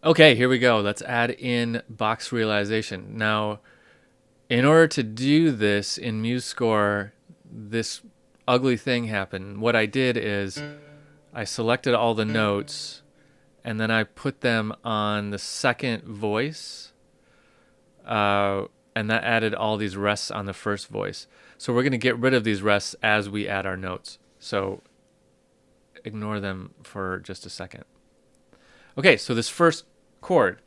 Okay, here we go. Let's add in Bach's realization. Now, in order to do this in MuseScore, this ugly thing happened. What I did is I selected all the notes and then I put them on the second voice, and that added all these rests on the first voice. So we're going to get rid of these rests as we add our notes. So ignore them for just a second. Okay, so this first chord,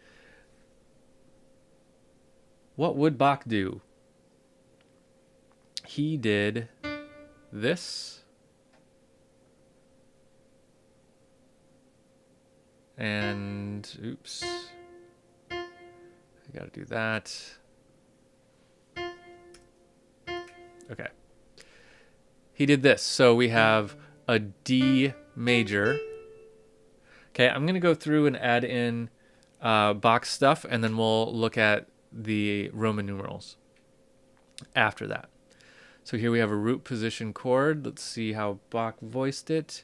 what would Bach do? He did this, and oops, I gotta do that. Okay, he did this. So we have a D major. Okay, I'm gonna go through and add in Bach stuff, and then we'll look at the Roman numerals after that. So here we have a root position chord. Let's see how Bach voiced it.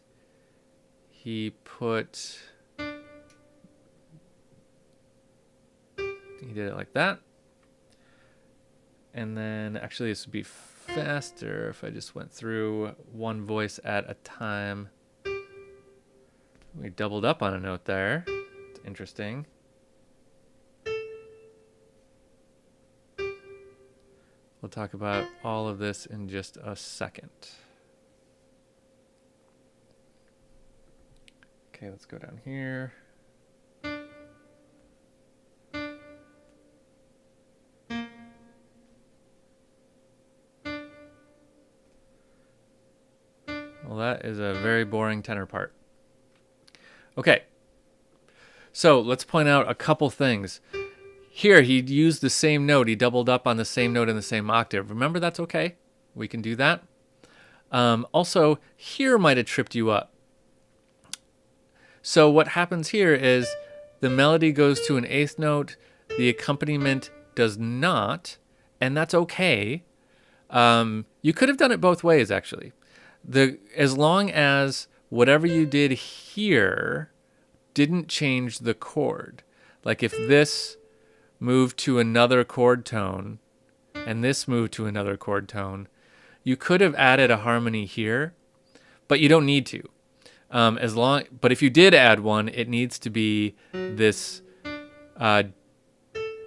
He did it like that. And then actually this would be faster if I just went through one voice at a time. We doubled up on a note there. It's interesting. We'll talk about all of this in just a second. Okay, let's go down here. Well, that is a very boring tenor part. Okay, so let's point out a couple things. Here, he used the same note. He doubled up on the same note in the same octave. Remember, that's okay. We can do that. Also, here might have tripped you up. So what happens here is the melody goes to an eighth note. The accompaniment does not, and that's okay. You could have done it both ways, actually. As long as whatever you did here didn't change the chord. Like if this moved to another chord tone and this moved to another chord tone, you could have added a harmony here, but you don't need to. But if you did add one, it needs to be this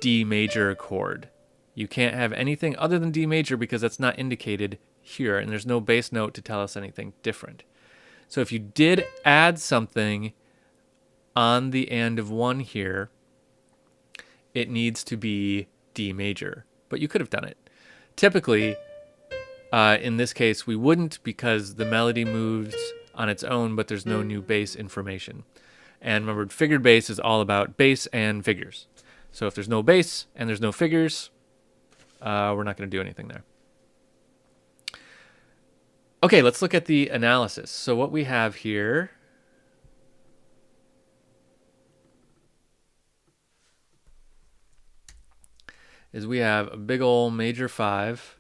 D major chord. You can't have anything other than D major because that's not indicated here, and there's no bass note to tell us anything different. So if you did add something on the end of one here, it needs to be D major, but you could have done it. Typically, in this case, we wouldn't because the melody moves on its own, but there's no new bass information. And remember, figured bass is all about bass and figures. So if there's no bass and there's no figures, we're not going to do anything there. Okay, let's look at the analysis. So what we have here is we have a big old major 5.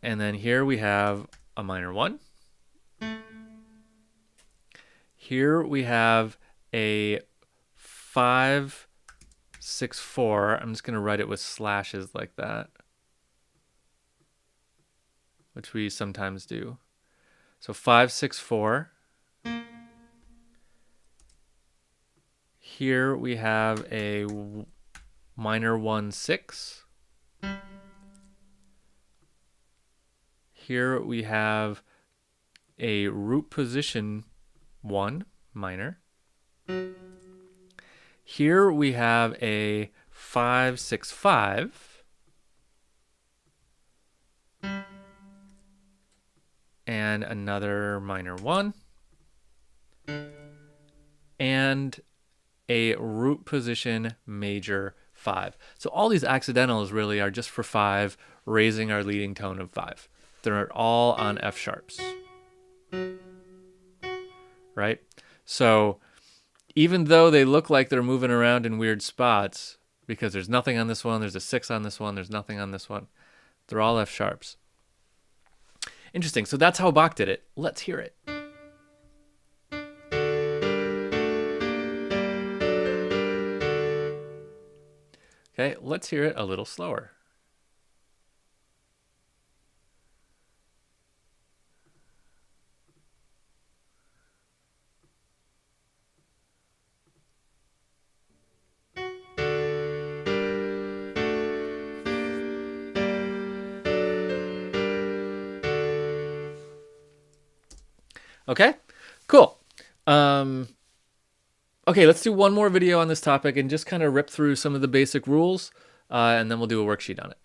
And then here we have a minor 1. Here we have a 5, 6, 4. I'm just going to write it with slashes like that, which we sometimes do. So 5, 6, 4. Here we have a minor 1, 6. Here we have a root position 1 minor. Here we have a 5, 6, 5. And another minor 1. And a root position major 5. So all these accidentals really are just for 5, raising our leading tone of 5. They're all on F sharps. Right? So even though they look like they're moving around in weird spots, because there's nothing on this one, there's a 6 on this one, there's nothing on this one, they're all F sharps. Interesting. So that's how Bach did it. Let's hear it. Okay, let's hear it a little slower. Okay, cool. Okay, let's do one more video on this topic and just kind of rip through some of the basic rules, and then we'll do a worksheet on it.